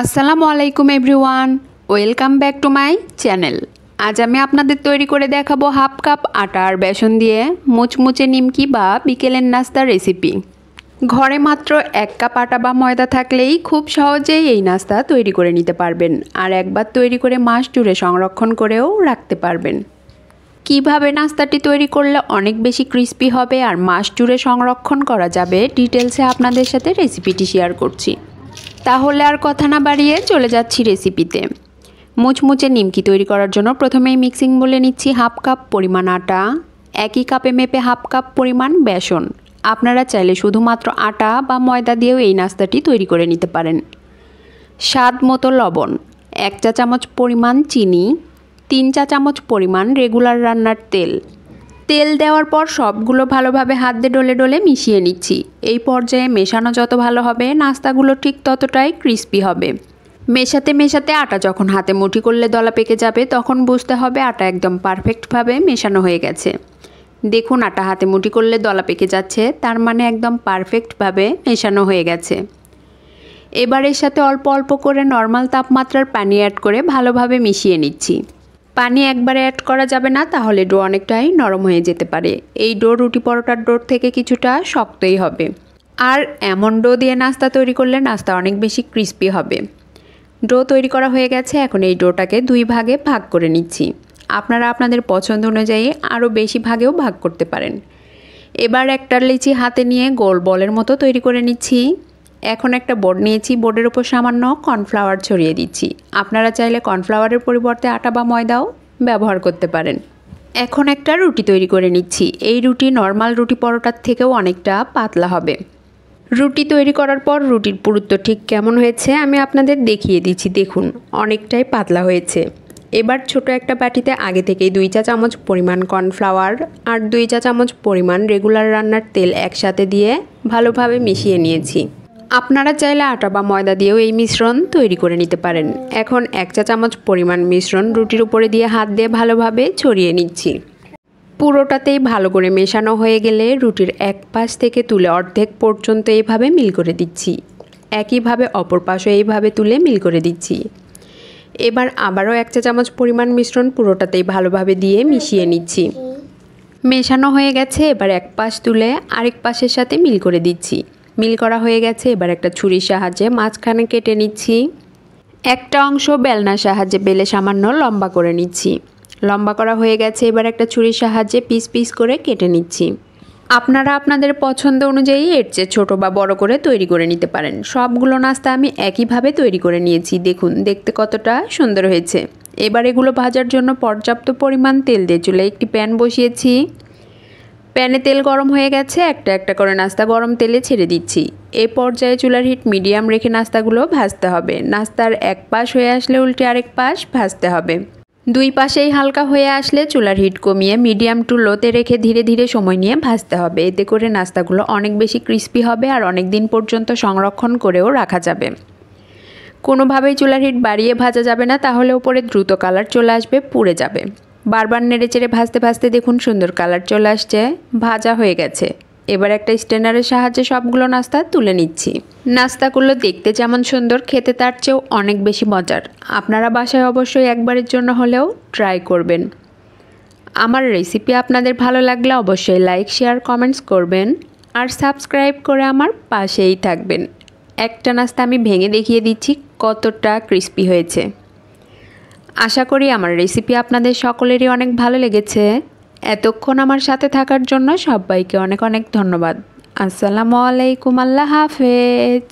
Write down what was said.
আসসালামু আলাইকুম everyone, welcome back to my channel. আজ আমি আপনাদের তৈরি করে দেখাবো হাফ কাপ আটা আর বেসন দিয়ে মুচমুচে নিমকি বা বিকেলের নাস্তার রেসিপি। ঘরে মাত্র 1 কাপ আটা বা ময়দা থাকলেই খুব সহজেই এই নাস্তা তৈরি করে নিতে পারবেন, আর একবার তৈরি করে মাস জুড়ে সংরক্ষণ করেও রাখতে পারবেন। কিভাবে নাস্তাটি তৈরি করলে অনেক বেশি ক্রিস্পি হবে আর মাস জুড়ে সংরক্ষণ করা যাবে, ডিটেলসে আপনাদের সাথে রেসিপিটি শেয়ার করছি। তাহলে আর কথা না বাড়িয়ে চলে যাচ্ছি রেসিপিতে। মুচমুচে নিমকি তৈরি করার জন্য প্রথমেই মিক্সিং বলে নিচ্ছি হাফ কাপ পরিমাণ আটা, একই কাপে মেপে হাফ কাপ পরিমাণ বেসন। আপনারা চাইলে শুধুমাত্র আটা বা ময়দা দিয়েও এই নাস্তাটি তৈরি করে নিতে পারেন। স্বাদ মতো লবণ, 1 চা চামচ পরিমাণ চিনি, 3 চা চামচ পরিমাণ রেগুলার রান্নার তেল। তেল দেওয়ার পর সবগুলো ভালোভাবে হাত দিয়ে ডলে ডলে মিশিয়ে নিচ্ছি। এই পর্যায়ে মেশানো যত ভালো হবে নাস্তাগুলো ঠিক ততটাই ক্রিস্পি হবে। মেশাতে মেশাতে আটা যখন হাতে মুঠি করলে দলা পেকে যাবে তখন বুঝতে হবে আটা একদম পারফেক্টভাবে মেশানো হয়ে গেছে। দেখুন আটা হাতে মুঠি করলে দলা পেকে যাচ্ছে, তার মানে একদম পারফেক্টভাবে মেশানো হয়ে গেছে। এবার এর সাথে অল্প অল্প করে নর্মাল তাপমাত্রার পানি অ্যাড করে ভালোভাবে মিশিয়ে নিচ্ছি। পানি একবারে অ্যাড করা যাবে না, তাহলে ডো অনেকটাই নরম হয়ে যেতে পারে। এই ডো রুটি পরোটার ডোর থেকে কিছুটা শক্তই হবে, আর এমন ডো দিয়ে নাস্তা তৈরি করলে নাস্তা অনেক বেশি ক্রিস্পি হবে। ডো তৈরি করা হয়ে গেছে, এখন এই ডোটাকে 2 ভাগে ভাগ করে নিচ্ছি। আপনারা আপনাদের পছন্দ অনুযায়ী আরও বেশি ভাগেও ভাগ করতে পারেন। এবার একটা লিচি হাতে নিয়ে গোল বলের মতো তৈরি করে নিচ্ছি। এখন একটা বোর্ড নিয়েছি, বোর্ডের উপর সামান্য কর্নফ্লাওয়ার ছড়িয়ে দিচ্ছি। আপনারা চাইলে কর্নফ্লাওয়ারের পরিবর্তে আটা বা ময়দাও ব্যবহার করতে পারেন। এখন একটা রুটি তৈরি করে নিচ্ছি। এই রুটি নর্মাল রুটি পরোটার থেকেও অনেকটা পাতলা হবে। রুটি তৈরি করার পর রুটির পুরুত্ব ঠিক কেমন হয়েছে আমি আপনাদের দেখিয়ে দিচ্ছি। দেখুন অনেকটাই পাতলা হয়েছে। এবার ছোট একটা বাটিতে আগে থেকেই 2 চা চামচ পরিমাণ কর্নফ্লাওয়ার আর 2 চা চামচ পরিমাণ রেগুলার রান্নার তেল একসাথে দিয়ে ভালোভাবে মিশিয়ে নিয়েছি। আপনারা চাইলে আটা বা ময়দা দিয়েও এই মিশ্রণ তৈরি করে নিতে পারেন। এখন 1 চা চামচ পরিমাণ মিশ্রণ রুটির উপরে দিয়ে হাত দিয়ে ভালোভাবে ছড়িয়ে নিচ্ছি। পুরোটাতেই ভালো করে মেশানো হয়ে গেলে রুটির এক পাশ থেকে তুলে অর্ধেক পর্যন্ত এইভাবে মিল করে দিচ্ছি। একইভাবে অপর পাশও এইভাবে তুলে মিল করে দিচ্ছি। এবার আবারও 1 চা চামচ পরিমাণ মিশ্রণ পুরোটাতেই ভালোভাবে দিয়ে মিশিয়ে নিচ্ছি। মেশানো হয়ে গেছে, এবার এক পাশ তুলে আরেক পাশের সাথে মিল করে দিচ্ছি। মিল করা হয়ে গেছে, এবার একটা ছুরির সাহায্যে মাঝখানে কেটে নিচ্ছি। একটা অংশ বেলনার সাহায্যে বেলে সামান্য লম্বা করে নিচ্ছি। লম্বা করা হয়ে গেছে, এবার একটা ছুরির সাহায্যে পিস পিস করে কেটে নিচ্ছি। আপনারা আপনাদের পছন্দ অনুযায়ী এর চেয়ে ছোটো বা বড় করে তৈরি করে নিতে পারেন। সবগুলো নাস্তা আমি একইভাবে তৈরি করে নিয়েছি। দেখুন দেখতে কতটা সুন্দর হয়েছে। এবার এগুলো ভাজার জন্য পর্যাপ্ত পরিমাণ তেল দিয়ে চুলায় একটি প্যান বসিয়েছি। প্যানে তেল গরম হয়ে গেছে, একটা একটা করে নাস্তা গরম তেলে ছেড়ে দিচ্ছি। এই পর্যায়ে চুলার হিট মিডিয়াম রেখে নাস্তাগুলো ভাজতে হবে। নাস্তার এক পাশ হয়ে আসলে উল্টে আরেক পাশ ভাজতে হবে। 2 পাশেই হালকা হয়ে আসলে চুলার হিট কমিয়ে মিডিয়াম টু লোতে রেখে ধীরে ধীরে সময় নিয়ে ভাজতে হবে। এতে করে নাস্তাগুলো অনেক বেশি ক্রিস্পি হবে আর অনেক দিন পর্যন্ত সংরক্ষণ করেও রাখা যাবে। কোনোভাবেই চুলার হিট বাড়িয়ে ভাজা যাবে না, তাহলে উপরে দ্রুত কালার চলে আসবে, পুড়ে যাবে। বারবার নেড়েচেড়ে ভাজতে ভাজতে দেখুন সুন্দর কালার চলে আসছে, ভাজা হয়ে গেছে। এবার একটা স্ট্রেনারের সাহায্যে সবগুলো নাস্তা তুলে নিচ্ছি। নাস্তাগুলো দেখতে যেমন সুন্দর, খেতে তার চেয়েও অনেক বেশি মজার। আপনারা বাসায় অবশ্যই একবারের জন্য হলেও ট্রাই করবেন। আমার রেসিপি আপনাদের ভালো লাগলে অবশ্যই লাইক শেয়ার কমেন্টস করবেন আর সাবস্ক্রাইব করে আমার পাশেই থাকবেন। একটা নাস্তা আমি ভেঙে দেখিয়ে দিচ্ছি কতটা ক্রিস্পি হয়েছে। আশা করি আমার রেসিপি আপনাদের সকলেরই অনেক ভালো লেগেছে। এতক্ষণ আমার সাথে থাকার জন্য সবাইকে অনেক অনেক ধন্যবাদ। আসসালামু আলাইকুম, আল্লাহ হাফেজ।